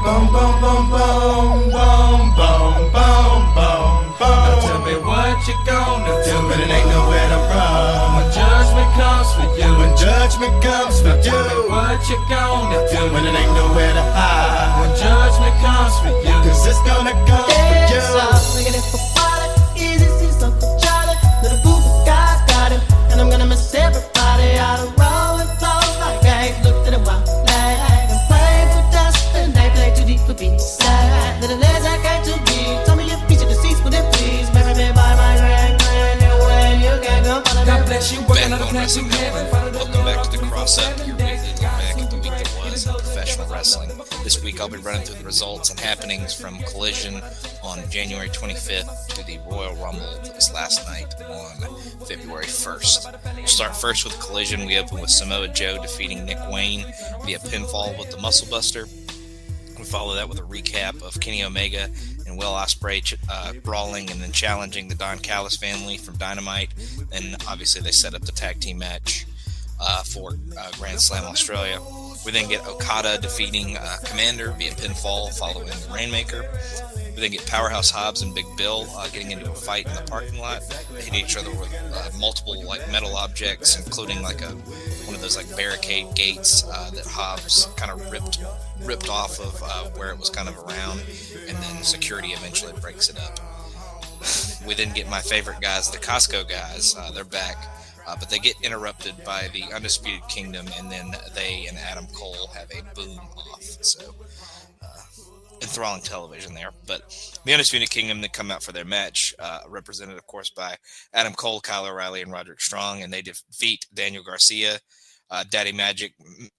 Boom, boom, boom, boom, boom, boom, boom, boom, boom. Now tell me what you gonna do, but it ain't nowhere to run. When judgment comes for you, when judgment comes for you, tell me what you gonna do, when it ain't nowhere to hide. When judgment comes for you, 'cause it's gonna come for you. Making it for water, easy, see something Charlie. Little boo guy's got him, and I'm gonna miss everybody out of row and flow like I ain't looked at a while. Like I'm praying for dust, and they play too deep for beats. Little legs I got to be. Tell me your feature deceased, would it please? Marry me by my grand, new way, you can't go follow God them. bless you, Back on Wrestling Network. Welcome back to the CrosUp. Your weekly look back at the week that was in professional wrestling. This week I'll be running through the results and happenings from Collision on January 25th to the Royal Rumble that was last night on February 1st. We'll start first with Collision. We open with Samoa Joe defeating Nick Wayne via pinfall with the Muscle Buster. We follow that with a recap of Kenny Omega and Will Ospreay brawling and then challenging the Don Callis family from Dynamite. And obviously they set up the tag team match for Grand Slam Australia. We then get Okada defeating Commander via pinfall following the Rainmaker. We then get Powerhouse Hobbs and Big Bill getting into a fight in the parking lot. They hit each other with multiple metal objects, including one of those barricade gates that Hobbs kind of ripped off of where it was kind of around, and then security eventually breaks it up. We then get my favorite guys, the Costco guys. They're back. But they get interrupted by the Undisputed Kingdom, and then they and Adam Cole have a boom off. So, enthralling television there. But the Undisputed Kingdom, they come out for their match, represented, of course, by Adam Cole, Kyle O'Reilly, and Roderick Strong, and they defeat Daniel Garcia, Daddy Magic,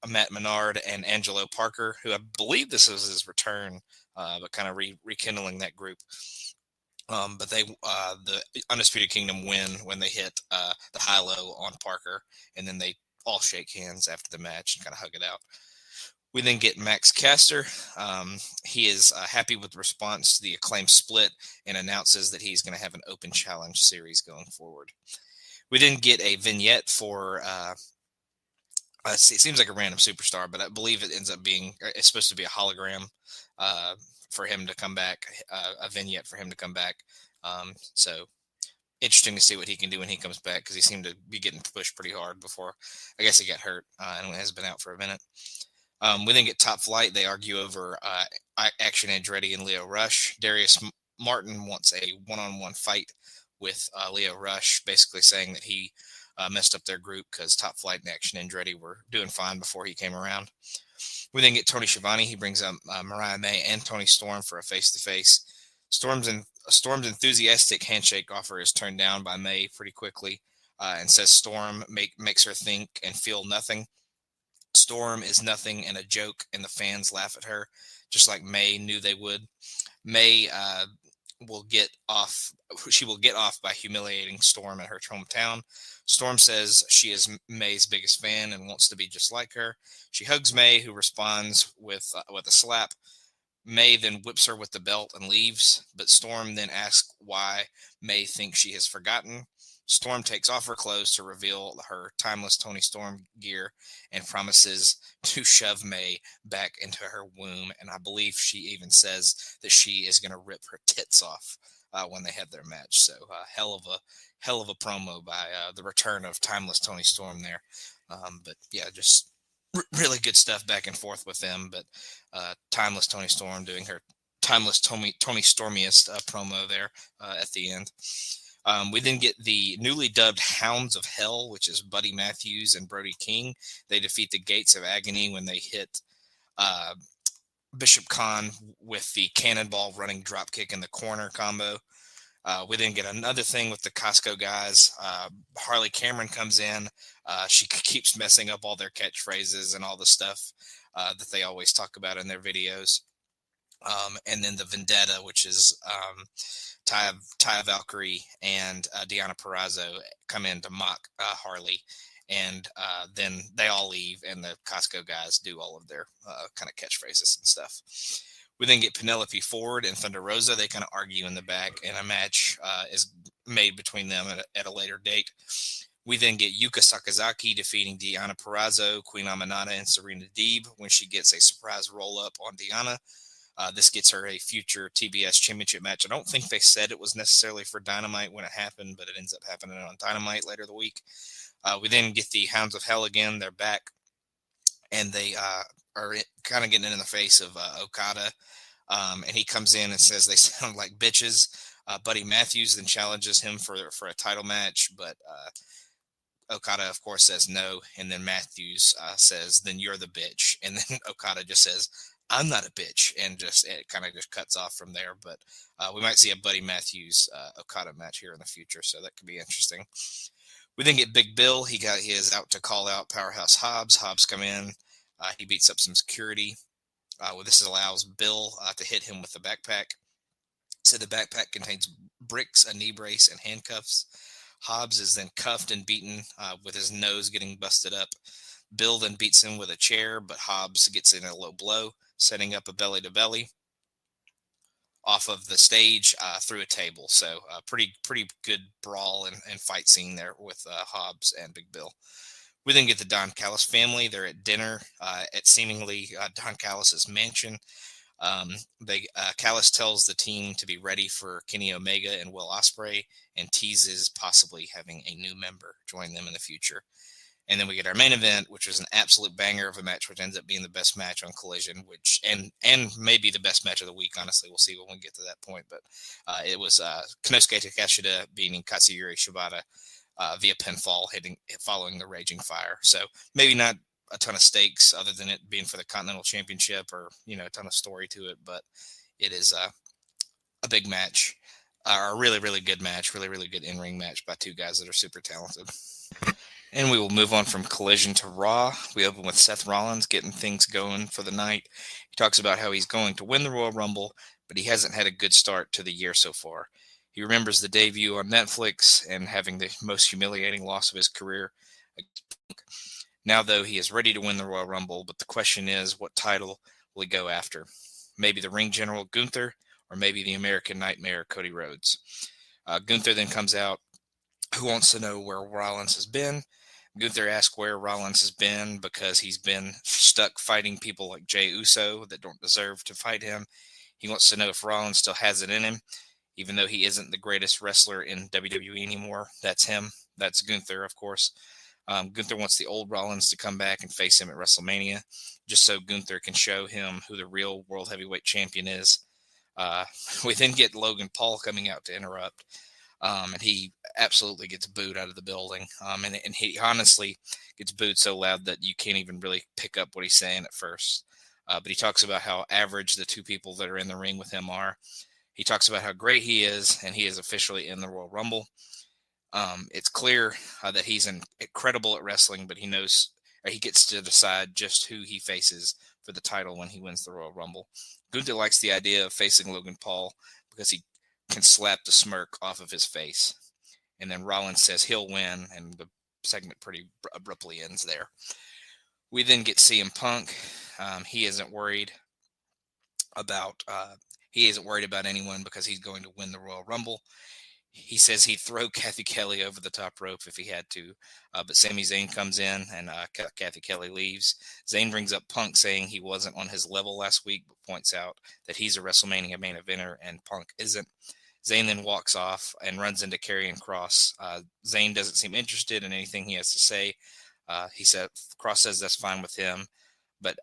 Matt Menard, and Angelo Parker, who I believe this was his return, but kind of rekindling that group. But the Undisputed Kingdom win when they hit the high-low on Parker, and then they all shake hands after the match and kind of hug it out. We then get Max Caster. He is happy with the response to the Acclaim split and announces that he's going to have an open challenge series going forward. We then get a vignette for, it seems like a random superstar, but I believe it ends up being, it's supposed to be a hologram for him to come back, a vignette for him to come back. So interesting to see what he can do when he comes back, because he seemed to be getting pushed pretty hard before. I guess he got hurt and has been out for a minute. We then get Top Flight. They argue over Action Andretti and Leo Rush. Darius Martin wants a one-on-one fight with Leo Rush, basically saying that he messed up their group because Top Flight and Action Andretti were doing fine before he came around. We then get Tony Schiavone. He brings up Mariah May and Tony Storm for a face-to-face. Storm's enthusiastic handshake offer is turned down by May pretty quickly, and says Storm makes her think and feel nothing. Storm is nothing and a joke, and the fans laugh at her, just like May knew they would. May will get off. She will get off by humiliating Storm in her hometown. Storm says she is May's biggest fan and wants to be just like her. She hugs May, who responds with a slap. May then whips her with the belt and leaves, but Storm then asks why May thinks she has forgotten. Storm takes off her clothes to reveal her timeless Tony Storm gear and promises to shove May back into her womb. And I believe she even says that she is going to rip her tits off when they have their match. So hell of a promo by the return of timeless Tony Storm there. But yeah, just really good stuff back and forth with them. But timeless Tony Storm doing her timeless Tony Stormiest promo there at the end. We then get the newly dubbed Hounds of Hell, which is Buddy Matthews and Brody King. They defeat the Gates of Agony when they hit Bishop Khan with the cannonball running dropkick in the corner combo. We then get another thing with the Costco guys. Harley Cameron comes in. She keeps messing up all their catchphrases and all the stuff that they always talk about in their videos. And then the Vendetta, which is Taya Valkyrie and Deonna Purrazzo come in to mock Harley. And then they all leave, and the Costco guys do all of their kind of catchphrases and stuff. We then get Penelope Ford and Thunder Rosa. They kind of argue in the back, and a match is made between them at a later date. We then get Yuka Sakazaki defeating Deonna Purrazzo, Queen Aminata, and Serena Deeb when she gets a surprise roll-up on Deonna. This gets her a future TBS championship match. I don't think they said it was necessarily for Dynamite when it happened, but it ends up happening on Dynamite later the week. We then get the Hounds of Hell again. They're back, and they are kind of getting in the face of Okada. And he comes in and says they sound like bitches. Buddy Matthews then challenges him for a title match, but Okada, of course, says no. And then Matthews says, then you're the bitch. And then Okada just says, I'm not a bitch. And it kind of just cuts off from there. But we might see a Buddy Matthews Okada match here in the future. So that could be interesting. We then get Big Bill. He is out to call out Powerhouse Hobbs. Hobbs come in. He beats up some security. This allows Bill to hit him with the backpack. So the backpack contains bricks, a knee brace, and handcuffs. Hobbs is then cuffed and beaten with his nose getting busted up. Bill then beats him with a chair, but Hobbs gets in a low blow, setting up a belly-to-belly off of the stage through a table. So pretty good brawl and fight scene there with Hobbs and Big Bill. We then get the Don Callis family. They're at dinner at seemingly Don Callis's mansion. Callis tells the team to be ready for Kenny Omega and Will Ospreay, and teases possibly having a new member join them in the future. And then we get our main event, which was an absolute banger of a match, which ends up being the best match on Collision, and maybe the best match of the week. Honestly, we'll see when we get to that point. But it was Konosuke Takeshita beating Katsuyori Shibata via pinfall, following the Raging Fire. So maybe not a ton of stakes other than it being for the Continental Championship, or a ton of story to it, but it is a big match, a really, really good match, really, really good in-ring match by two guys that are super talented. And we will move on from Collision to Raw. We open with Seth Rollins getting things going for the night. He talks about how he's going to win the Royal Rumble, but he hasn't had a good start to the year so far. He remembers the debut on Netflix and having the most humiliating loss of his career. Now, though, he is ready to win the Royal Rumble, but the question is, what title will he go after? Maybe the Ring General Gunther, or maybe the American Nightmare Cody Rhodes. Gunther then comes out, who wants to know where Rollins has been. Gunther asks where Rollins has been because he's been stuck fighting people like Jey Uso that don't deserve to fight him. He wants to know if Rollins still has it in him, even though he isn't the greatest wrestler in WWE anymore. That's him. That's Gunther, of course. Gunther wants the old Rollins to come back and face him at WrestleMania, just so Gunther can show him who the real World Heavyweight Champion is. We then get Logan Paul coming out to interrupt, and he absolutely gets booed out of the building. And he honestly gets booed so loud that you can't even really pick up what he's saying at first. But he talks about how average the two people that are in the ring with him are. He talks about how great he is, and he is officially in the Royal Rumble. It's clear that he's incredible at wrestling, but he knows he gets to decide just who he faces for the title when he wins the Royal Rumble. Gunther likes the idea of facing Logan Paul because he can slap the smirk off of his face. And then Rollins says he'll win, and the segment pretty abruptly ends there. We then get CM Punk. He isn't worried about anyone because he's going to win the Royal Rumble. He says he'd throw Kathy Kelly over the top rope if he had to, but Sami Zayn comes in and Kathy Kelly leaves. Zayn brings up Punk, saying he wasn't on his level last week, but points out that he's a WrestleMania main eventer and Punk isn't. Zayn then walks off and runs into Karrion Kross. Zayn doesn't seem interested in anything he has to say. Kross says that's fine with him, but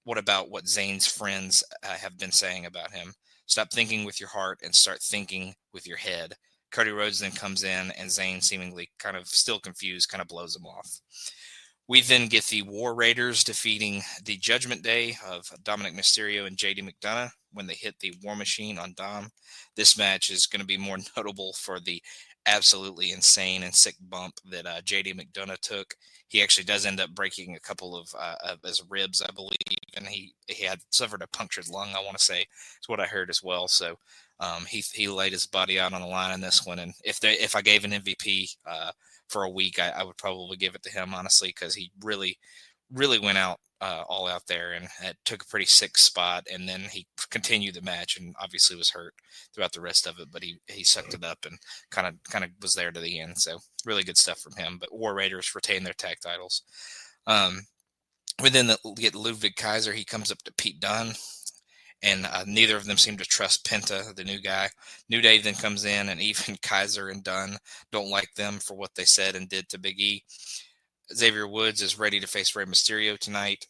what about what Zayn's friends have been saying about him? Stop thinking with your heart and start thinking with your head. Cody Rhodes then comes in, and Zayn, seemingly kind of still confused, kind of blows him off. We then get the War Raiders defeating the Judgment Day of Dominic Mysterio and JD McDonough when they hit the War Machine on Dom. This match is going to be more notable for the absolutely insane and sick bump that JD McDonough took. He actually does end up breaking a couple of his ribs, I believe, and he had suffered a punctured lung, I want to say. It's what I heard as well. So he laid his body out on the line in this one. And if I gave an MVP for a week, I would probably give it to him, honestly, because he really, really went out all out there and took a pretty sick spot. And then he continued the match and obviously was hurt throughout the rest of it, but he sucked it up and kind of was there to the end. So really good stuff from him. But War Raiders retain their tag titles. We then get Ludwig Kaiser. He comes up to Pete Dunne, and neither of them seem to trust Penta, the new guy. New Day then comes in, and even Kaiser and Dunn don't like them for what they said and did to Big E. Xavier Woods is ready to face Rey Mysterio tonight.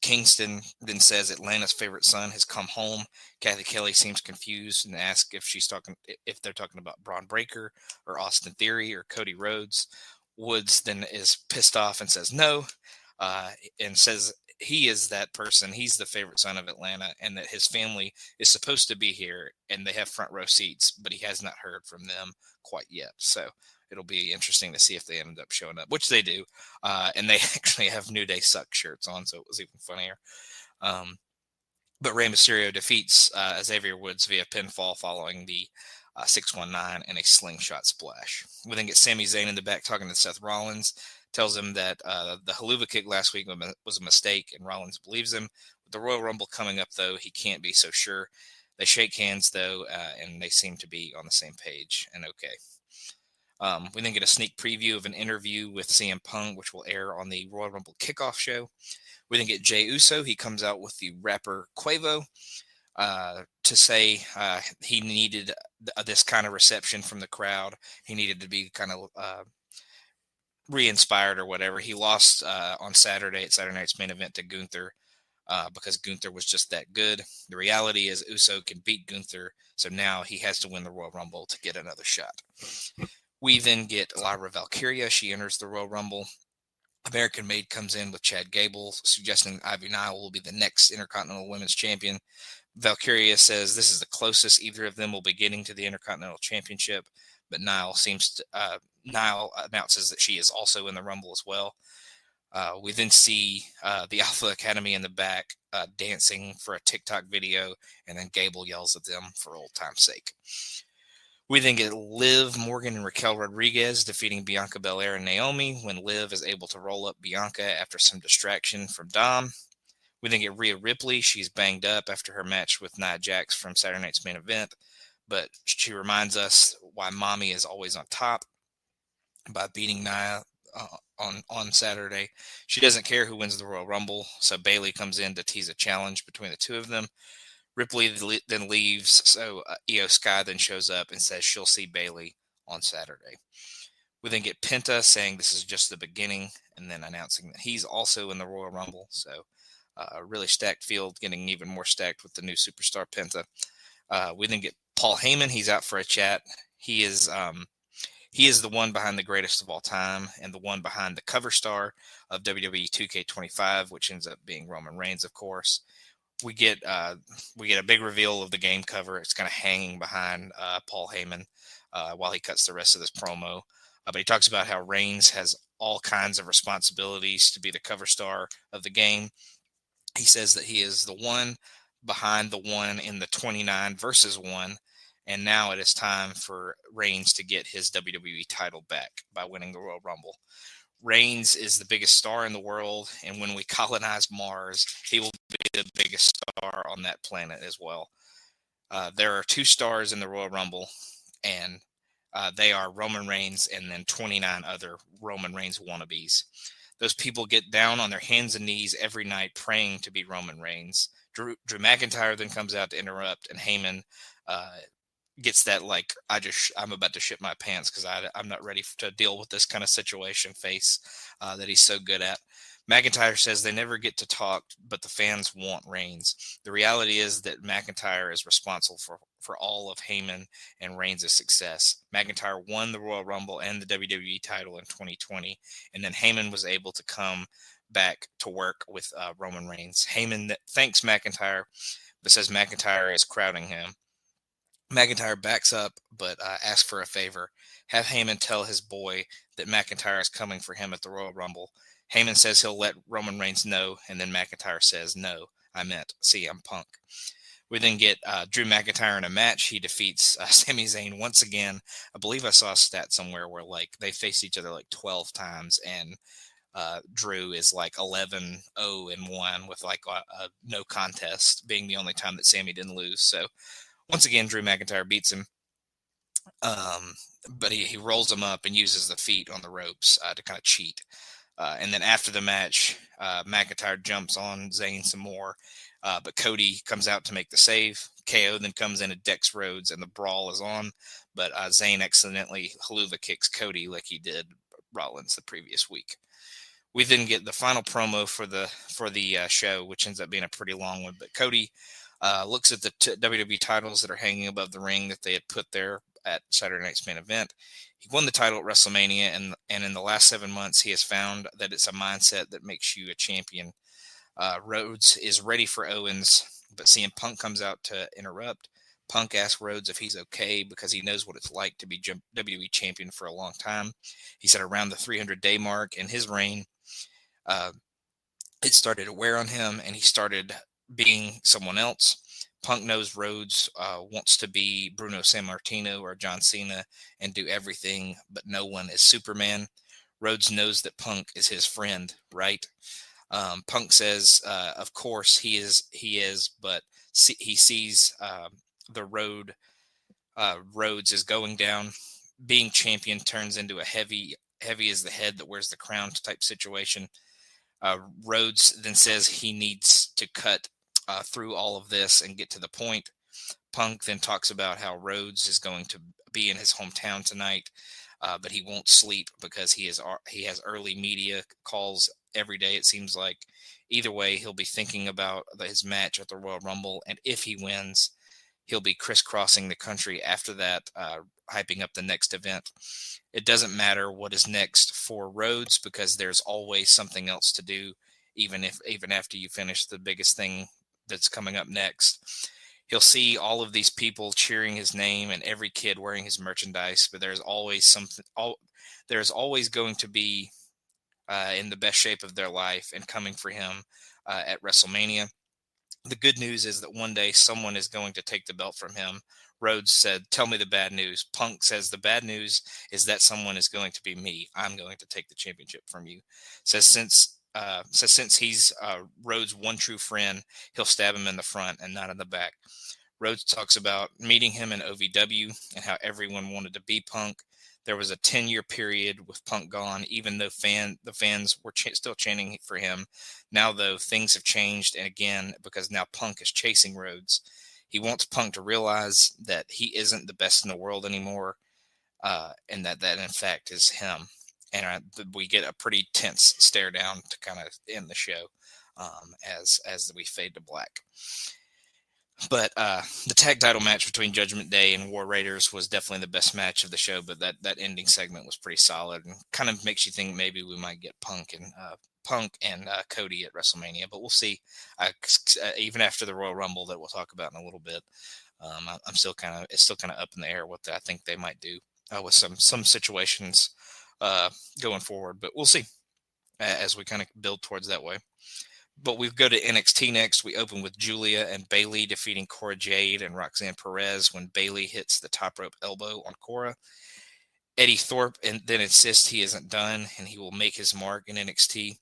Kingston then says Atlanta's favorite son has come home. Kathy Kelly seems confused and asks if they're talking about Braun Breaker or Austin Theory or Cody Rhodes. Woods then is pissed off and says no, and says he is that person. He's the favorite son of Atlanta, and that his family is supposed to be here, and they have front row seats, but he has not heard from them quite yet. So it'll be interesting to see if they end up showing up, which they do. And they actually have New Day suck shirts on, so it was even funnier. But Rey Mysterio defeats Xavier Woods via pinfall following the 619 and a slingshot splash. We then get Sami Zayn in the back talking to Seth Rollins, tells him that the haluva kick last week was a mistake, and Rollins believes him. With the Royal Rumble coming up, though, he can't be so sure. They shake hands, though, and they seem to be on the same page and okay. We then get a sneak preview of an interview with CM Punk, which will air on the Royal Rumble kickoff show. We then get Jey Uso. He comes out with the rapper Quavo to say he needed this kind of reception from the crowd. He needed to be kind of re-inspired or whatever. He lost on Saturday at Saturday Night's Main Event to Gunther because Gunther was just that good. The reality is Uso can beat Gunther, so now he has to win the Royal Rumble to get another shot. We then get Lyra Valkyria. She enters the Royal Rumble. American Made comes in with Chad Gable, suggesting Ivy Nile will be the next Intercontinental Women's Champion. Valkyria says this is the closest either of them will be getting to the Intercontinental Championship, but Nile announces that she is also in the Rumble as well. We then see the Alpha Academy in the back dancing for a TikTok video, and then Gable yells at them for old time's sake. We then get Liv Morgan and Raquel Rodriguez defeating Bianca Belair and Naomi when Liv is able to roll up Bianca after some distraction from Dom. We then get Rhea Ripley. She's banged up after her match with Nia Jax from Saturday Night's Main Event, but she reminds us why Mommy is always on top by beating Nia on Saturday. She doesn't care who wins the Royal Rumble, so Bayley comes in to tease a challenge between the two of them. Ripley then leaves, so Io Sky then shows up and says she'll see Bayley on Saturday. We then get Penta saying this is just the beginning, and then announcing that he's also in the Royal Rumble. So a really stacked field, getting even more stacked with the new superstar Penta. We then get Paul Heyman. He's out for a chat. He is the one behind the greatest of all time and the one behind the cover star of WWE 2K25, which ends up being Roman Reigns, of course. We get a big reveal of the game cover. It's kind of hanging behind Paul Heyman while he cuts the rest of this promo. But he talks about how Reigns has all kinds of responsibilities to be the cover star of the game. He says that he is the one behind the one in the 29 versus 1. And now it is time for Reigns to get his WWE title back by winning the Royal Rumble. Reigns is the biggest star in the world, and when we colonize Mars, he will be the biggest star on that planet as well. There are 2 stars in the Royal Rumble, and they are Roman Reigns and then 29 other Roman Reigns wannabes. Those people get down on their hands and knees every night praying to be Roman Reigns. Drew McIntyre then comes out to interrupt, and Heyman gets that I'm about to shit my pants because I'm not ready to deal with this kind of situation face that he's so good at. McIntyre says they never get to talk, but the fans want Reigns. The reality is that McIntyre is responsible for all of Heyman and Reigns' success. McIntyre won the Royal Rumble and the WWE title in 2020, and then Heyman was able to come back to work with Roman Reigns. Heyman thanks McIntyre, but says McIntyre is crowding him. McIntyre backs up, but asks for a favor. Have Heyman tell his boy that McIntyre is coming for him at the Royal Rumble. Heyman says he'll let Roman Reigns know, and then McIntyre says, no, I meant CM Punk. We then get Drew McIntyre in a match. He defeats Sami Zayn once again. I believe I saw a stat somewhere where they face each other 12 times, and Drew is 11-0-1 with a no contest being the only time that Sami didn't lose. So once again, Drew McIntyre beats him, but he rolls him up and uses the feet on the ropes to kind of cheat. And then after the match, McIntyre jumps on Zayn some more, but Cody comes out to make the save. KO then comes in and decks Rhodes, and the brawl is on. But Zayn accidentally haluva kicks Cody like he did Rollins the previous week. We then get the final promo for the show, which ends up being a pretty long one. But Cody looks at the WWE titles that are hanging above the ring that they had put there at Saturday Night's Main Event. He won the title at WrestleMania, and in the last 7 months, he has found that it's a mindset that makes you a champion. Rhodes is ready for Owens, but CM Punk comes out to interrupt. Punk asks Rhodes if he's okay because he knows what it's like to be WWE champion for a long time. He said around the 300-day mark in his reign, it started to wear on him, and he started being someone else. Punk knows Rhodes wants to be Bruno Sammartino or John Cena and do everything, but no one is Superman. Rhodes knows that Punk is his friend, right? Punk says, of course he is, but he sees the road Rhodes is going down. Being champion turns into a heavy is the head that wears the crown type situation. Rhodes then says he needs to cut through all of this and get to the point. Punk then talks about how Rhodes is going to be in his hometown tonight, but he won't sleep because he has early media calls every day, it seems like. Either way, he'll be thinking about his match at the Royal Rumble, and if he wins, he'll be crisscrossing the country after that, hyping up the next event. It doesn't matter what is next for Rhodes because there's always something else to do, even after you finish the biggest thing that's coming up next. He'll see all of these people cheering his name and every kid wearing his merchandise, but there's always something. There's always going to be in the best shape of their life and coming for him at WrestleMania. The good news is that one day someone is going to take the belt from him. Rhodes said, "Tell me the bad news." Punk says the bad news is that someone is going to be me. I'm going to take the championship from you. Says since he's Rhodes' one true friend, he'll stab him in the front and not in the back. Rhodes talks about meeting him in OVW and how everyone wanted to be Punk. There was a 10-year period with Punk gone, even though the fans were still chanting for him. Now, though, things have changed, and again, because now Punk is chasing Rhodes. He wants Punk to realize that he isn't the best in the world anymore, and that in fact is him. And we get a pretty tense stare down to kind of end the show as we fade to black. But the tag title match between Judgment Day and War Raiders was definitely the best match of the show, but that ending segment was pretty solid and kind of makes you think maybe we might get Punk and Cody at WrestleMania, but we'll see. Even after the Royal Rumble that we'll talk about in a little bit, it's still kind of up in the air what I think they might do with some situations going forward, but we'll see as we kind of build towards that way. But we go to NXT next. We open with Julia and Bayley defeating Cora Jade and Roxanne Perez when Bayley hits the top rope elbow on Cora. Eddie Thorpe then insists he isn't done and he will make his mark in NXT.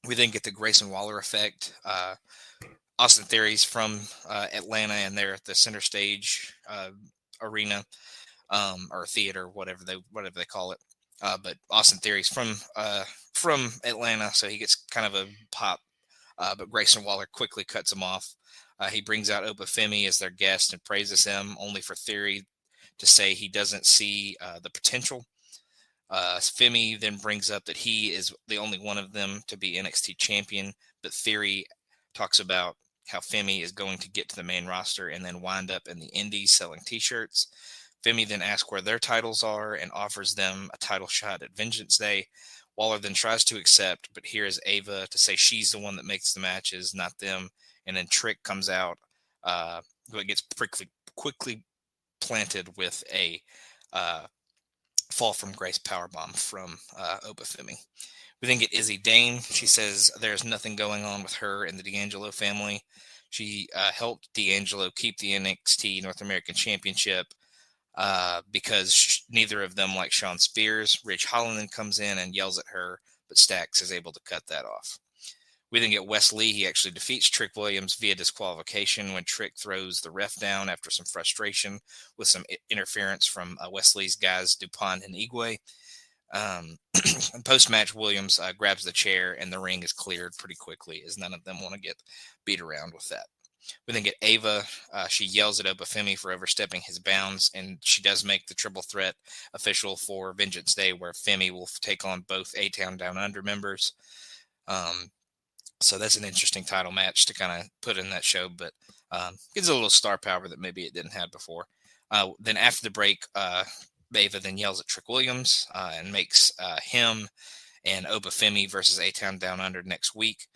We then get the Grayson Waller effect. Austin Theory's from Atlanta, and they're at the Center Stage arena or theater, whatever they call it. But Austin Theory's from Atlanta, so he gets kind of a pop. But Grayson Waller quickly cuts him off. He brings out Opa Femi as their guest and praises him, only for Theory to say he doesn't see the potential. Femi then brings up that he is the only one of them to be NXT champion, but Theory talks about how Femi is going to get to the main roster and then wind up in the Indies selling T-shirts. Femi then asks where their titles are and offers them a title shot at Vengeance Day. Waller then tries to accept, but here is Ava to say she's the one that makes the matches, not them. And then Trick comes out, but gets quickly planted with a fall from grace powerbomb from Opa Femi. We then get Izzy Dane. She says there's nothing going on with her and the D'Angelo family. She helped D'Angelo keep the NXT North American Championship because neither of them like Sean Spears. Ridge Holland then comes in and yells at her, but Stax is able to cut that off. We then get Wes Lee. He actually defeats Trick Williams via disqualification when Trick throws the ref down after some frustration with some interference from Wes Lee's guys, DuPont and Igwe. Post-match, Williams grabs the chair, and the ring is cleared pretty quickly, as none of them want to get beat around with that. We then get Ava. She yells at Obafemi for overstepping his bounds, and she does make the triple threat official for Vengeance Day, where Femi will take on both A-Town Down Under members. So that's an interesting title match to kind of put in that show, but gives a little star power that maybe it didn't have before. Then after the break, Ava then yells at Trick Williams and makes him and Obafemi versus A-Town Down Under next week.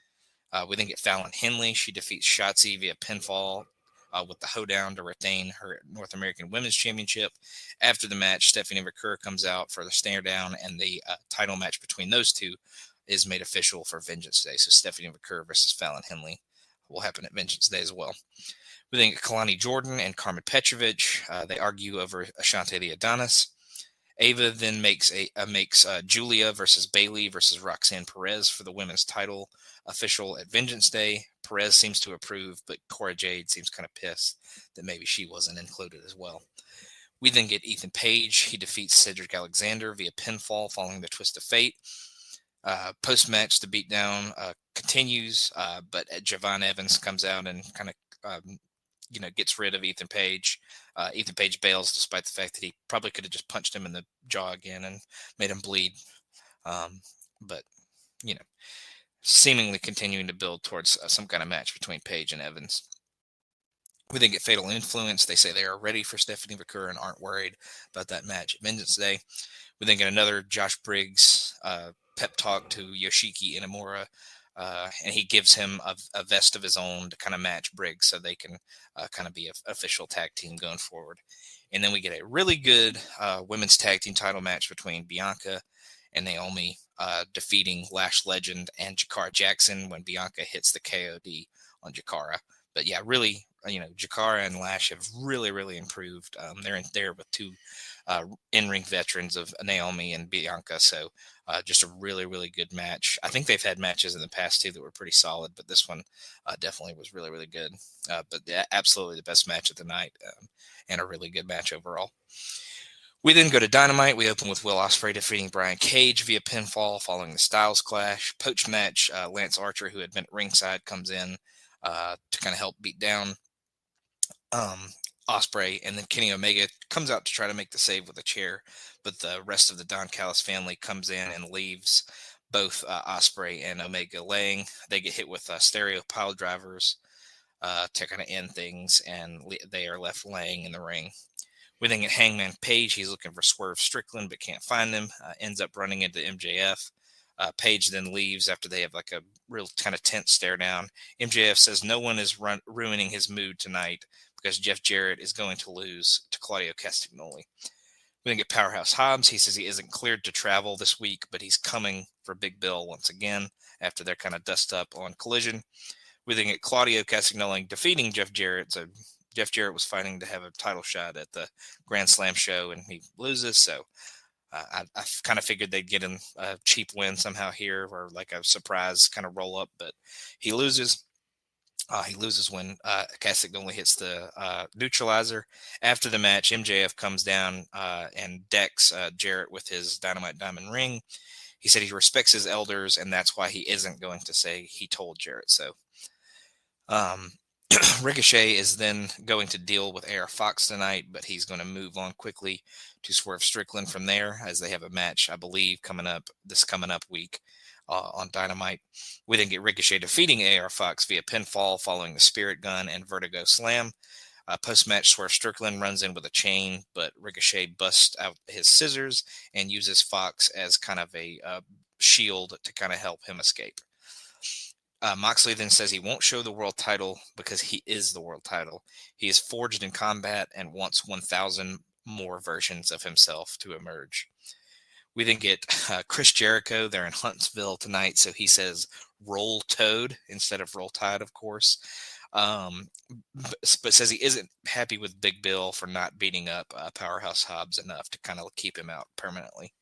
We then get Fallon Henley. She defeats Shotzi via pinfall with the hoedown to retain her North American Women's Championship. After the match, Stephanie McCurry comes out for the stare down, and the title match between those two is made official for Vengeance Day. So Stephanie McCurry versus Fallon Henley will happen at Vengeance Day as well. We then get Kalani Jordan and Carmen Petrovich. They argue over Ashante the Adonis. Ava then makes Julia versus Bailey versus Roxanne Perez for the women's title official at Vengeance Day. Perez seems to approve, but Cora Jade seems kind of pissed that maybe she wasn't included as well. We then get Ethan Page. He defeats Cedric Alexander via pinfall following the Twist of Fate. Post-match, the beatdown continues, but Javon Evans comes out and kind of gets rid of Ethan Page. Ethan Page bails despite the fact that he probably could have just punched him in the jaw again and made him bleed. But seemingly continuing to build towards some kind of match between Page and Evans. We then get Fatal Influence. They say they are ready for Stephanie McCurry and aren't worried about that match at Vengeance Day. We then get another Josh Briggs pep talk to Yoshiki Inamura. And he gives him a vest of his own to kind of match Briggs so they can kind of be an official tag team going forward. And then we get a really good women's tag team title match between Bianca and Naomi, defeating Lash Legend and Jakara Jackson when Bianca hits the KOD on Jakara. But yeah, really, Jakara and Lash have really, really improved. They're in there with two in-ring veterans of Naomi and Bianca. So just a really, really good match. I think they've had matches in the past too that were pretty solid, but this one definitely was really, really good. But absolutely the best match of the night and a really good match overall. We then go to Dynamite. We open with Will Ospreay defeating Brian Cage via pinfall following the Styles Clash. Poach match, Lance Archer, who had been at ringside, comes in to kind of help beat down Ospreay, and then Kenny Omega comes out to try to make the save with a chair, but the rest of the Don Callis family comes in and leaves both Ospreay and Omega laying. They get hit with stereo pile drivers to kind of end things, and they are left laying in the ring. We then get Hangman Page. He's looking for Swerve Strickland, but can't find him. Ends up running into MJF. Page then leaves after they have like a real kind of tense stare down. MJF says no one is ruining his mood tonight because Jeff Jarrett is going to lose to Claudio Castagnoli. We then get Powerhouse Hobbs. He says he isn't cleared to travel this week, but he's coming for Big Bill once again after they're kind of dust up on Collision. We then get Claudio Castagnoli defeating Jeff Jarrett. So Jeff Jarrett was fighting to have a title shot at the Grand Slam show, and he loses. So I kind of figured they'd get him a cheap win somehow here, or like a surprise kind of roll up, but he loses. He loses when Castagnoli hits the neutralizer. After the match, MJF comes down and decks Jarrett with his Dynamite Diamond ring. He said he respects his elders, and that's why he isn't going to say he told Jarrett so. Ricochet is then going to deal with AR Fox tonight, but he's going to move on quickly to Swerve Strickland from there, as they have a match, I believe, coming up week on Dynamite. We then get Ricochet defeating AR Fox via pinfall following the Spirit Gun and Vertigo Slam. Post-match, Swerve Strickland runs in with a chain, but Ricochet busts out his scissors and uses Fox as kind of a shield to kind of help him escape. Moxley then says he won't show the world title because he is the world title. He is forged in combat and wants 1,000 more versions of himself to emerge. We then get Chris Jericho. They're in Huntsville tonight, so he says Roll Toad instead of Roll Tide, of course. But says he isn't happy with Big Bill for not beating up Powerhouse Hobbs enough to kind of keep him out permanently.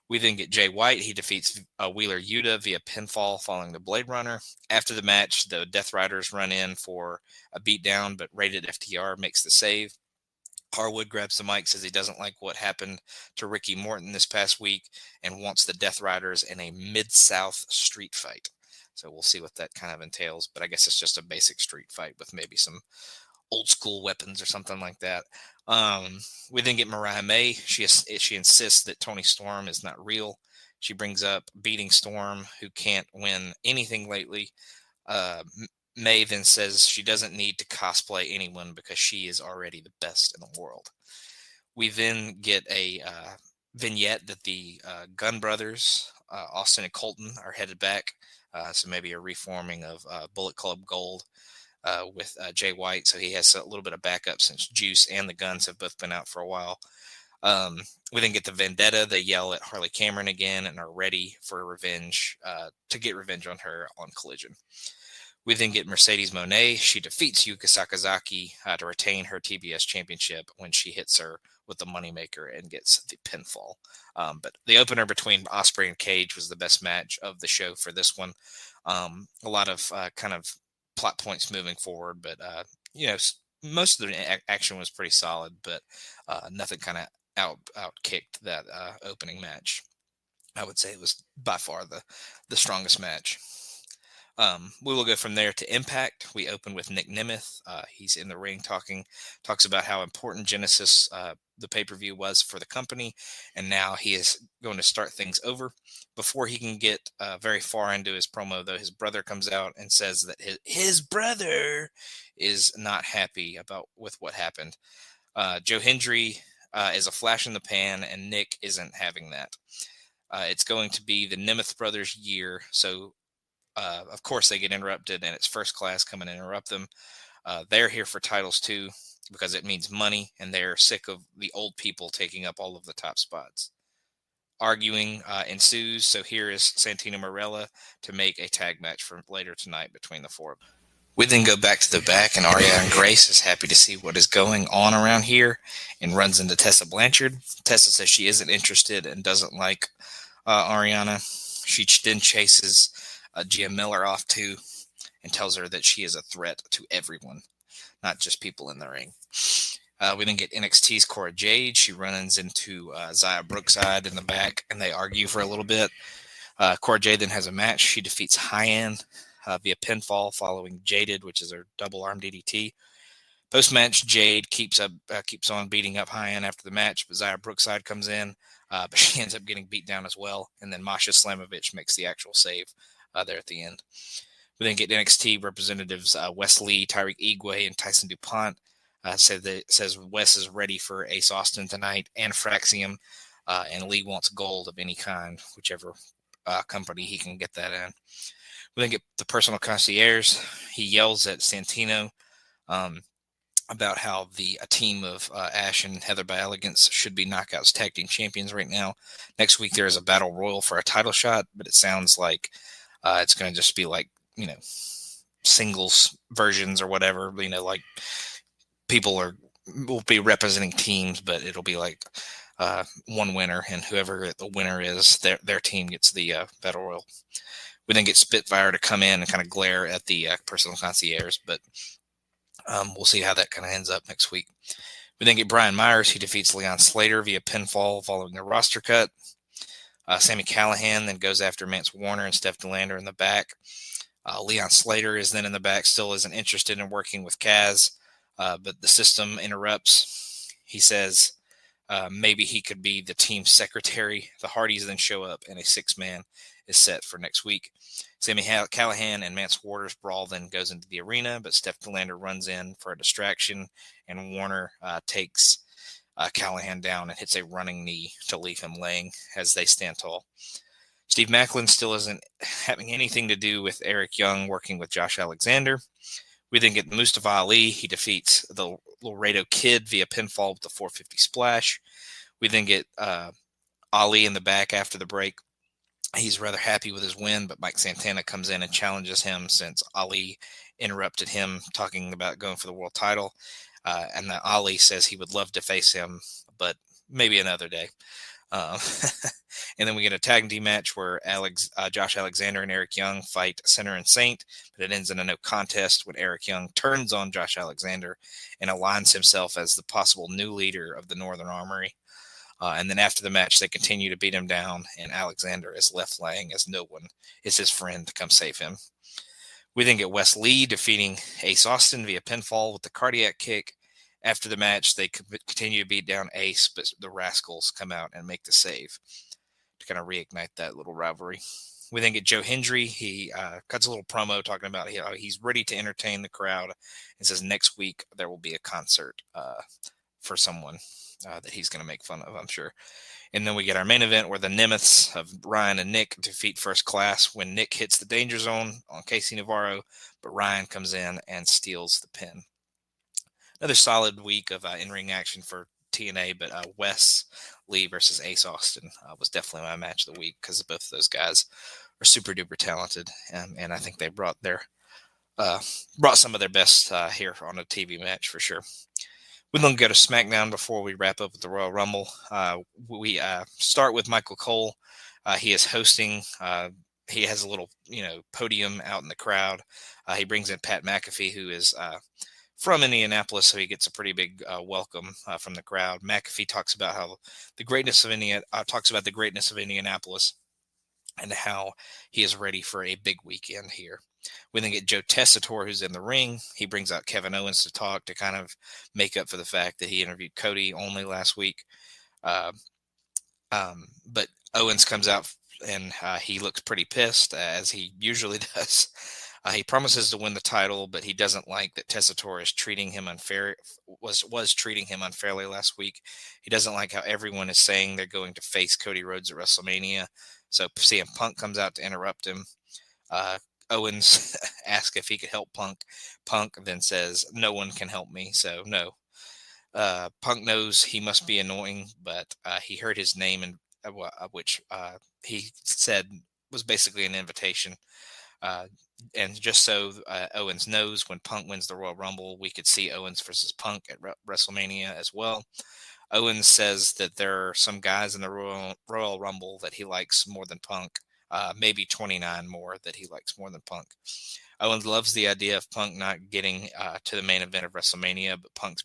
We then get Jay White. He defeats Wheeler Yuta via pinfall following the Blade Runner. After the match, the Death Riders run in for a beatdown, but Rated FTR makes the save. Harwood grabs the mic, says he doesn't like what happened to Ricky Morton this past week and wants the Death Riders in a Mid-South street fight. So we'll see what that kind of entails. But I guess it's just a basic street fight with maybe some old school weapons or something like that. We then get Mariah May. She insists that Tony Storm is not real. She brings up beating Storm, who can't win anything lately. May then says she doesn't need to cosplay anyone because she is already the best in the world. We then get a vignette that the Gunn brothers, Austin and Colton, are headed back. So maybe a reforming of Bullet Club Gold with Jay White. So he has a little bit of backup since Juice and the Guns have both been out for a while. We then get the Vendetta. They yell at Harley Cameron again and are ready for revenge, to get revenge on her on Collision. We then get Mercedes Moné. She defeats Yuka Sakazaki to retain her TBS championship when she hits her with the Moneymaker and gets the pinfall. But the opener between Ospreay and Cage was the best match of the show for this one. A lot of kind of plot points moving forward, but most of the action was pretty solid, but nothing kind of out kicked that opening match. I would say it was by far the strongest match. We will go from there to Impact. We open with Nick Nemeth. He's in the ring talks about how important Genesis, the pay-per-view, was for the company, and now he is going to start things over. Before he can get very far into his promo, though, his brother comes out and says that his brother is not happy with what happened. Joe Hendry is a flash in the pan, and Nick isn't having that. It's going to be the Nemeth brothers' year, so of course they get interrupted, and it's First Class coming to interrupt them. They're here for titles too because it means money, and they're sick of the old people taking up all of the top spots. Arguing ensues, so here is Santino Marella to make a tag match for later tonight between the four of them. We then go back to the back, and Ariana Grace is happy to see what is going on around here and runs into Tessa Blanchard. Tessa says she isn't interested and doesn't like Ariana. She then chases Gia Miller off too and tells her that she is a threat to everyone, not just people in the ring. We then get NXT's Cora Jade. She runs into Xia Brookside in the back, and they argue for a little bit. Cora Jade then has a match. She defeats Hyan via pinfall following Jaded, which is her double arm DDT. Post-match, Jade keeps on beating up Hyan after the match, but Xia Brookside comes in, but she ends up getting beat down as well. And then Masha Slamovich makes the actual save there at the end. We then get NXT representatives Wes Lee, Tyreek Igwe, and Tyson DuPont. Says Wes is ready for Ace Austin tonight and Fraxium, and Lee wants gold of any kind, whichever company he can get that in. We then get the personal concierge. He yells at Santino about how a team of Ash and Heather by Elegance should be Knockouts Tag Team Champions right now. Next week there is a Battle Royal for a title shot, but it sounds like it's going to just be like, singles versions or whatever, like people will be representing teams, but it'll be like one winner, and whoever the winner is, their team gets the Battle Royal. We then get Spitfire to come in and kind of glare at the personal concierge, but we'll see how that kind of ends up next week. We then get Brian Myers. He defeats Leon Slater via pinfall following a roster cut. Sammy Callahan then goes after Mance Warner and Steph DeLander in the back. Leon Slater is then in the back, still isn't interested in working with Kaz, but the system interrupts. He says maybe he could be the team secretary. The Hardys then show up, and a 6-man is set for next week. Sammy Callahan and Mance Warner's brawl then goes into the arena, but Steph DeLander runs in for a distraction, and Warner takes Callahan down and hits a running knee to leave him laying as they stand tall. Steve Maclin still isn't having anything to do with Eric Young working with Josh Alexander. We then get Mustafa Ali. He defeats the Laredo Kid via pinfall with the 450 splash. We then get Ali in the back after the break. He's rather happy with his win, but Mike Santana comes in and challenges him since Ali interrupted him talking about going for the world title. And that Ali says he would love to face him, but maybe another day. And then we get a tag team match where Josh Alexander and Eric Young fight Sinner and Saint, but it ends in a no contest when Eric Young turns on Josh Alexander and aligns himself as the possible new leader of the Northern Armory. And then after the match, they continue to beat him down, and Alexander is left laying as no one is his friend to come save him. We then get Wes Lee defeating Ace Austin via pinfall with the cardiac kick. After the match, they continue to beat down Ace, but the Rascals come out and make the save to kind of reignite that little rivalry. We then get Joe Hendry. He cuts a little promo talking about how he's ready to entertain the crowd and says next week there will be a concert for someone that he's going to make fun of, I'm sure. And then we get our main event where the Nemeths of Ryan and Nick defeat First Class when Nick hits the danger zone on Casey Navarro, but Ryan comes in and steals the pin. Another solid week of in-ring action for TNA, but Wes Lee versus Ace Austin was definitely my match of the week because both of those guys are super duper talented, and I think they brought some of their best here on a TV match for sure. We then go to SmackDown before we wrap up with the Royal Rumble. We start with Michael Cole. He is hosting. He has a little, podium out in the crowd. He brings in Pat McAfee, who is from Indianapolis, so he gets a pretty big welcome from the crowd. McAfee talks about the greatness of Indianapolis and how he is ready for a big weekend here. We then get Joe Tessitore, who's in the ring. He brings out Kevin Owens to talk to kind of make up for the fact that he interviewed Cody only last week. But Owens comes out and he looks pretty pissed, as he usually does. He promises to win the title, but he doesn't like that Tessitore is treating him was treating him unfairly last week. He doesn't like how everyone is saying they're going to face Cody Rhodes at WrestleMania. So CM Punk comes out to interrupt him. Owens asks if he could help Punk. Punk then says, "No one can help me, so no." Punk knows he must be annoying, but he heard his name, which he said was basically an invitation. And just so Owens knows, when Punk wins the Royal Rumble, we could see Owens versus Punk at WrestleMania as well. Owens says that there are some guys in the Royal Rumble that he likes more than Punk. Maybe 29 more that he likes more than Punk. Owens loves the idea of Punk not getting to the main event of WrestleMania, but Punk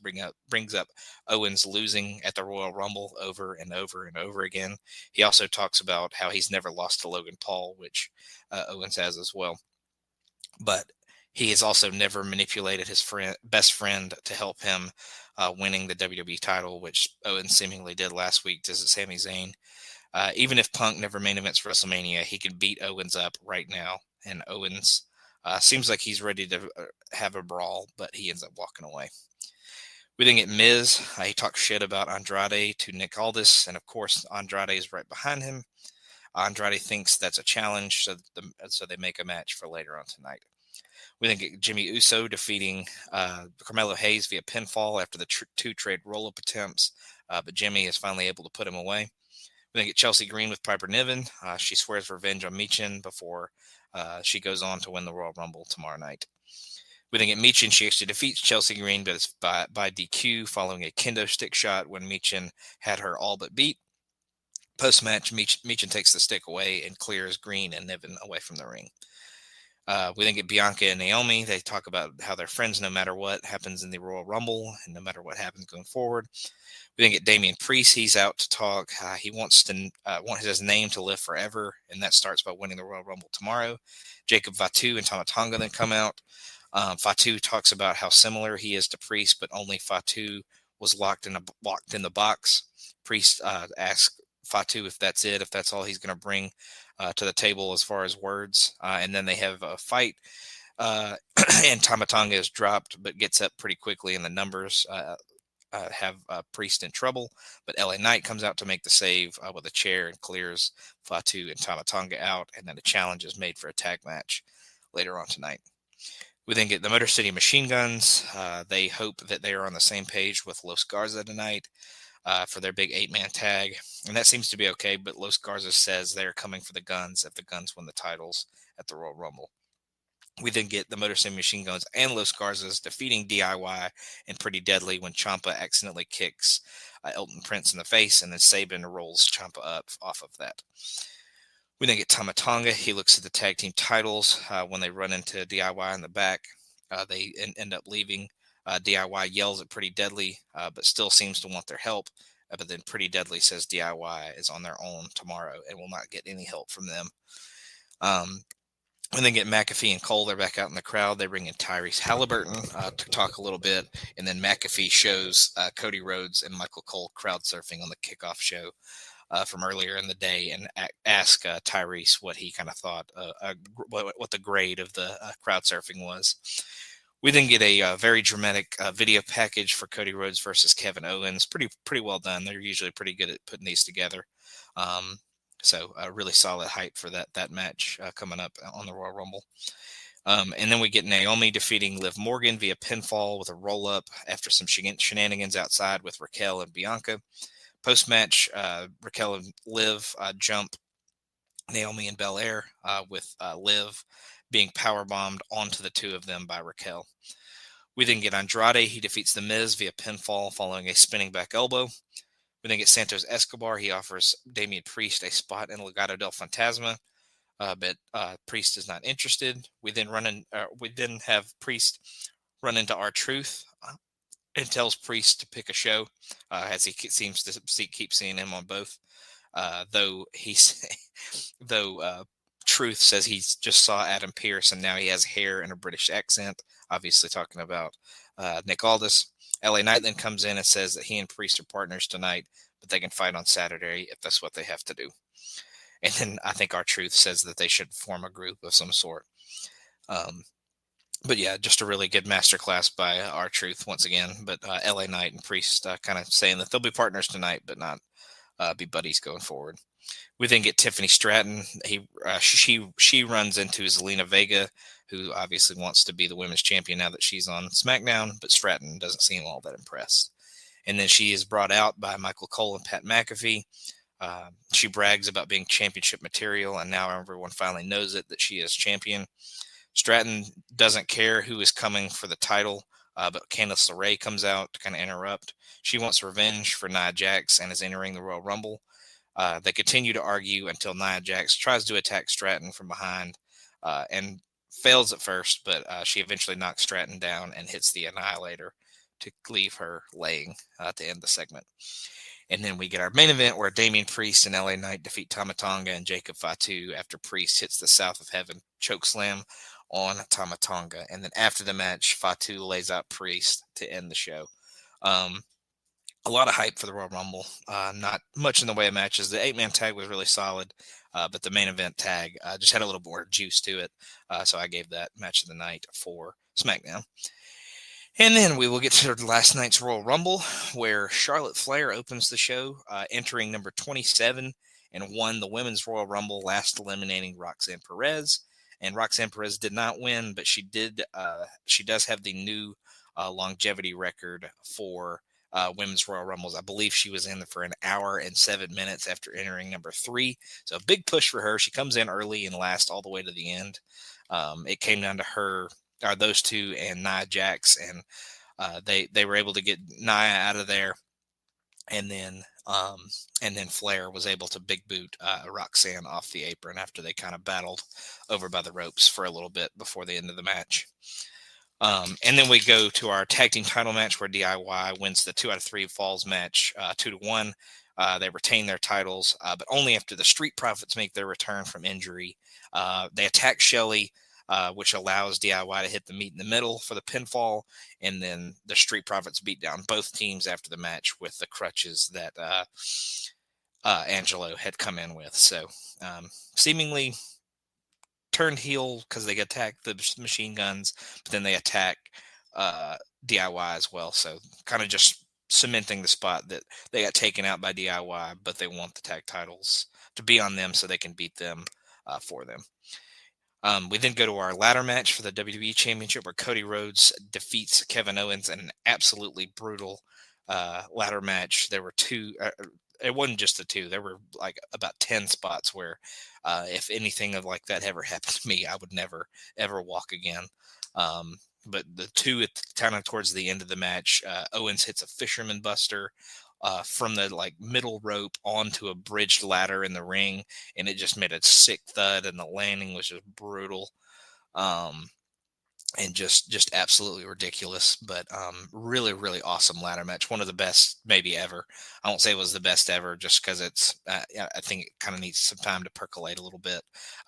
brings up Owens losing at the Royal Rumble over and over and over again. He also talks about how he's never lost to Logan Paul, which Owens has as well. But he has also never manipulated his best friend to help him winning the WWE title, which Owens seemingly did last week to Sami Zayn. Even if Punk never main events for WrestleMania, he could beat Owens up right now. And Owens seems like he's ready to have a brawl, but he ends up walking away. We then get Miz. He talks shit about Andrade to Nick Aldis, and of course Andrade is right behind him. Andrade thinks that's a challenge, so they make a match for later on tonight. We then get Jimmy Uso defeating Carmelo Hayes via pinfall after the two trade roll-up attempts, but Jimmy is finally able to put him away. We then get Chelsea Green with Piper Niven. She swears revenge on Michin before she goes on to win the Royal Rumble tomorrow night. We then get Michin. She actually defeats Chelsea Green, but it's by DQ following a kendo stick shot when Michin had her all but beat. Post-match, Michin takes the stick away and clears Green and Niven away from the ring. We then get Bianca and Naomi. They talk about how they're friends no matter what happens in the Royal Rumble and no matter what happens going forward. We then get Damian Priest. He's out to talk. He wants his name to live forever, and that starts by winning the Royal Rumble tomorrow. Jacob Fatu and Tama Tonga then come out. Fatu talks about how similar he is to Priest, but only Fatu was locked in the box. Priest asks Fatu if that's it, if that's all he's going to bring to the table as far as words. And then they have a fight, and Tama Tonga is dropped, but gets up pretty quickly, and the numbers have Priest in trouble. But LA Knight comes out to make the save with a chair and clears Fatu and Tama Tonga out, and then a challenge is made for a tag match later on tonight. We then get the Motor City Machine Guns. They hope that they are on the same page with Los Garza tonight for their big 8-man tag. And that seems to be okay, but Los Garza says they're coming for the Guns if the Guns win the titles at the Royal Rumble. We then get the Motor City Machine Guns and Los Garzas defeating DIY and Pretty Deadly when Ciampa accidentally kicks Elton Prince in the face, and then Sabin rolls Ciampa up off of that. We then get Tama Tonga. He looks at the tag team titles when they run into DIY in the back. They end up leaving. DIY yells at Pretty Deadly, but still seems to want their help. But then Pretty Deadly says DIY is on their own tomorrow and will not get any help from them. And then get McAfee and Cole. They're back out in the crowd. They bring in Tyrese Halliburton to talk a little bit. And then McAfee shows Cody Rhodes and Michael Cole crowd surfing on the kickoff show from earlier in the day, and ask Tyrese what he kind of thought, what the grade of the crowd surfing was. We then get a very dramatic video package for Cody Rhodes versus Kevin Owens. Pretty well done. They're usually pretty good at putting these together. So really solid hype for that match coming up on the Royal Rumble. And then we get Naomi defeating Liv Morgan via pinfall with a roll-up after some shenanigans outside with Raquel and Bianca. Post-match, Raquel and Liv jump Naomi and Belair with Liv being powerbombed onto the two of them by Raquel. We then get Andrade. He defeats The Miz via pinfall following a spinning back elbow. We then get Santos Escobar. He offers Damian Priest a spot in Legado del Fantasma, but Priest is not interested. We then have Priest run into R-Truth and tells Priest to pick a show, as he seems to keep seeing him on both. Though Truth says he just saw Adam Pearce and now he has hair and a British accent, obviously talking about Nick Aldis. LA Knight then comes in and says that he and Priest are partners tonight, but they can fight on Saturday if that's what they have to do. And then I think R-Truth says that they should form a group of some sort. But yeah, just a really good masterclass by R-Truth once again. But LA Knight and Priest kind of saying that they'll be partners tonight, but not be buddies going forward. We then get Tiffany Stratton. She runs into Zelina Vega, who obviously wants to be the women's champion now that she's on SmackDown, but Stratton doesn't seem all that impressed. And then she is brought out by Michael Cole and Pat McAfee. She brags about being championship material, and now everyone finally knows it, that she is champion. Stratton doesn't care who is coming for the title, but Candice LeRae comes out to kind of interrupt. She wants revenge for Nia Jax and is entering the Royal Rumble. They continue to argue until Nia Jax tries to attack Stratton from behind and fails at first, but she eventually knocks Stratton down and hits the Annihilator to leave her laying at the end of the segment. And then we get our main event where Damian Priest and LA Knight defeat Tama Tonga and Jacob Fatu after Priest hits the South of Heaven chokeslam on Tama Tonga. And then after the match, Fatu lays out Priest to end the show. A lot of hype for the Royal Rumble. Not much in the way of matches. The 8-man tag was really solid, but the main event tag just had a little more juice to it. So I gave that match of the night for SmackDown. And then we will get to last night's Royal Rumble, where Charlotte Flair opens the show, entering number 27, and won the Women's Royal Rumble, last eliminating Roxanne Perez. And Roxanne Perez did not win, but she does have the new longevity record for Women's Royal Rumbles. I believe she was in for an hour and 7 minutes after entering number 3. So a big push for her. She comes in early and lasts all the way to the end. It came down to her, those two, and Nia Jax, and they were able to get Nia out of there, and then Flair was able to big boot Roxanne off the apron after they kind of battled over by the ropes for a little bit before the end of the match. And then we go to our tag team title match where DIY wins the 2 out of 3 falls match 2-1. They retain their titles, but only after the Street Profits make their return from injury. They attack Shelley, which allows DIY to hit the meat in the middle for the pinfall, and then the Street Profits beat down both teams after the match with the crutches that Angelo had come in with. So seemingly turned heel because they attack the machine guns, but then they attack DIY as well. So kind of just cementing the spot that they got taken out by DIY, but they want the tag titles to be on them so they can beat them for them. We then go to our ladder match for the WWE Championship where Cody Rhodes defeats Kevin Owens in an absolutely brutal ladder match. There were two. it wasn't just the two. There were like about 10 spots where, if anything of like that ever happened to me, I would never ever walk again. But the two at kind of towards the end of the match, Owens hits a fisherman buster from the like middle rope onto a bridged ladder in the ring, and it just made a sick thud, and the landing was just brutal. Um, and just absolutely ridiculous, but really really awesome ladder match, one of the best maybe ever. I won't say it was the best ever just because it's yeah, I think it kind of needs some time to percolate a little bit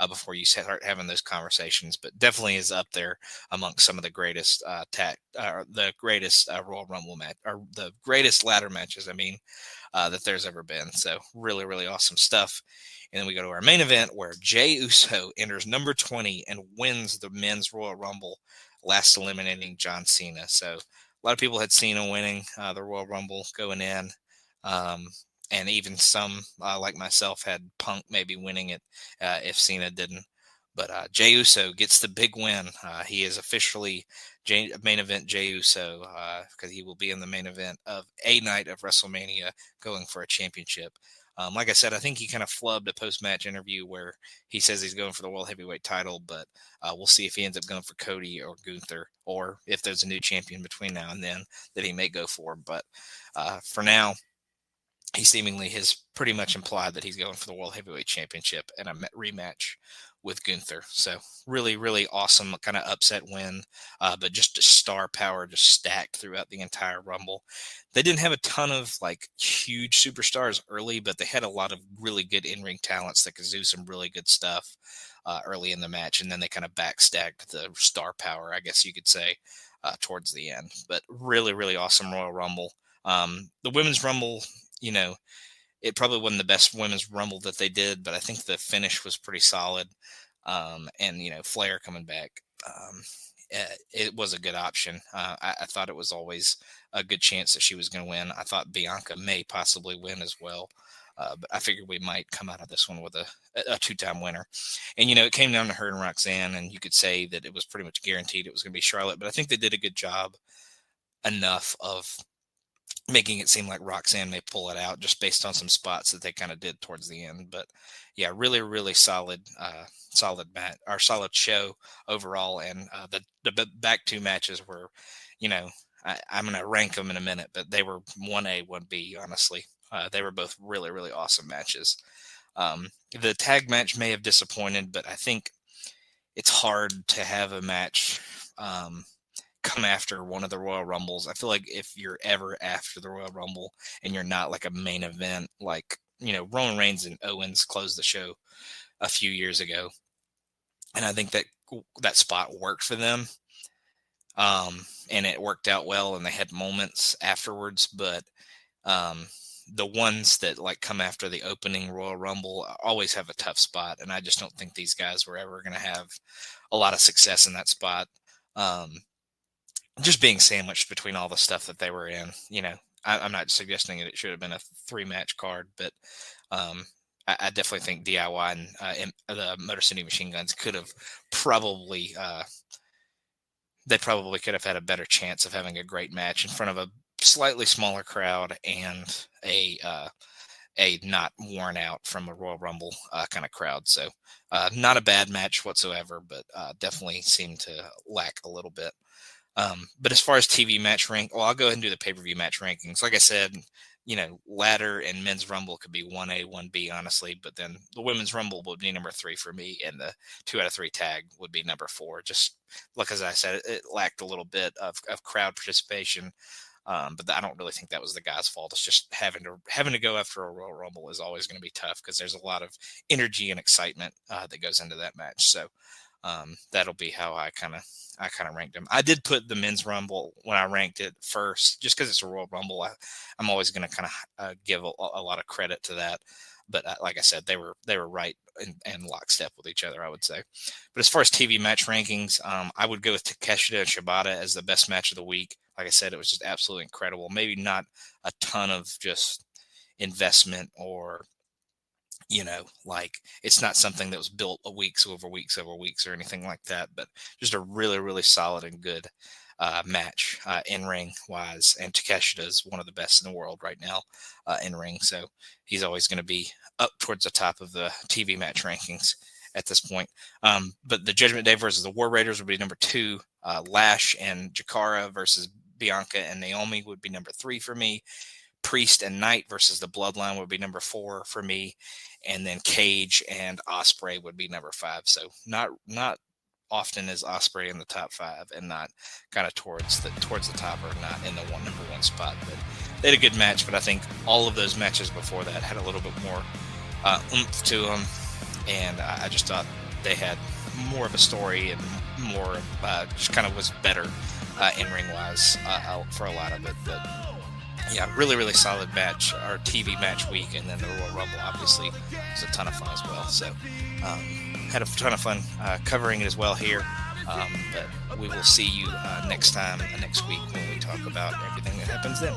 before you start having those conversations, but definitely is up there amongst some of the greatest the greatest Royal Rumble match, or the greatest ladder matches, I mean, that there's ever been. So really really awesome stuff. And then we go to our main event where Jey Uso enters number 20 and wins the men's Royal Rumble, last eliminating John Cena. So a lot of people had Cena winning the Royal Rumble going in. Um, and even some, like myself, had Punk maybe winning it if Cena didn't. But Jey Uso gets the big win. He is officially main event Jey Uso, because he will be in the main event of a night of WrestleMania going for a championship. Like I said, I think he kind of flubbed a post-match interview where he says he's going for the World Heavyweight title, but we'll see if he ends up going for Cody or Gunther, or if there's a new champion between now and then that he may go for. But for now, he seemingly has pretty much implied that he's going for the World Heavyweight Championship and a rematch with Gunther. So really, really awesome kind of upset win, but just a star power just stacked throughout the entire Rumble. They didn't have a ton of like huge superstars early, but they had a lot of really good in-ring talents that could do some really good stuff early in the match. And then they kind of backstacked the star power, I guess you could say, towards the end. But really, really awesome Royal Rumble. The Women's Rumble, you know, it probably wasn't the best Women's Rumble that they did, but I think the finish was pretty solid. And, you know, Flair coming back, it was a good option. I thought it was always a good chance that she was going to win. I thought Bianca may possibly win as well. But I figured we might come out of this one with a two-time winner. And, you know, it came down to her and Roxanne, and you could say that it was pretty much guaranteed it was going to be Charlotte, but I think they did a good job enough of making it seem like Roxanne may pull it out just based on some spots that they kind of did towards the end. But yeah, really, really solid match, or solid show overall. And the back two matches were, you know, I'm going to rank them in a minute, but they were 1A, 1B, honestly. They were both really, really awesome matches. The tag match may have disappointed, but I think it's hard to have a match come after one of the Royal Rumbles. I feel like if you're ever after the Royal Rumble and you're not like a main event, like, you know, Roman Reigns and Owens closed the show a few years ago, and I think that spot worked for them, and it worked out well, and they had moments afterwards. But the ones that like come after the opening Royal Rumble always have a tough spot, and I just don't think these guys were ever going to have a lot of success in that spot. Just being sandwiched between all the stuff that they were in. You know, I'm not suggesting that it should have been a 3-match card, but I definitely think DIY and the Motor City Machine Guns could have probably they probably could have had a better chance of having a great match in front of a slightly smaller crowd and a not worn out from a Royal Rumble kind of crowd. So not a bad match whatsoever, but definitely seemed to lack a little bit. But as far as TV match well, I'll go ahead and do the pay-per-view match rankings. Like I said, you know, ladder and men's Rumble could be 1A, 1B, honestly, but then the women's Rumble would be number 3 for me, and the 2 out of 3 tag would be number 4. Just like as I said, it lacked a little bit of crowd participation. But I don't really think that was the guy's fault. It's just having to go after a Royal Rumble is always going to be tough because there's a lot of energy and excitement that goes into that match. So that'll be how I kind of ranked them. I did put the men's Rumble when I ranked it first, just because it's a Royal Rumble. I'm always going to kind of give a lot of credit to that. But like I said, they were right and lockstep with each other, I would say. But as far as TV match rankings, I would go with Takeshita and Shibata as the best match of the week. Like I said, it was just absolutely incredible. Maybe not a ton of just investment or, you know, like it's not something that was built weeks over weeks or anything like that, but just a really, really solid and good match in ring wise, and Takeshita is one of the best in the world right now in ring, so he's always going to be up towards the top of the TV match rankings at this point. But the Judgment Day versus the War Raiders would be number 2. Lash and Jakara versus Bianca and Naomi would be number 3 for me. Priest and Knight versus the Bloodline would be number 4 for me, and then Cage and Ospreay would be number 5. So not often is Ospreay in the top 5, and not kind of towards the top, or not in the number 1 spot. But they had a good match, but I think all of those matches before that had a little bit more oomph to them, and I just thought they had more of a story and more just kind of was better in ring wise for a lot of it. But yeah, really, really solid match, our TV match week, and then the Royal Rumble obviously was a ton of fun as well. So had a ton of fun covering it as well here. But we will see you next week when we talk about everything that happens then.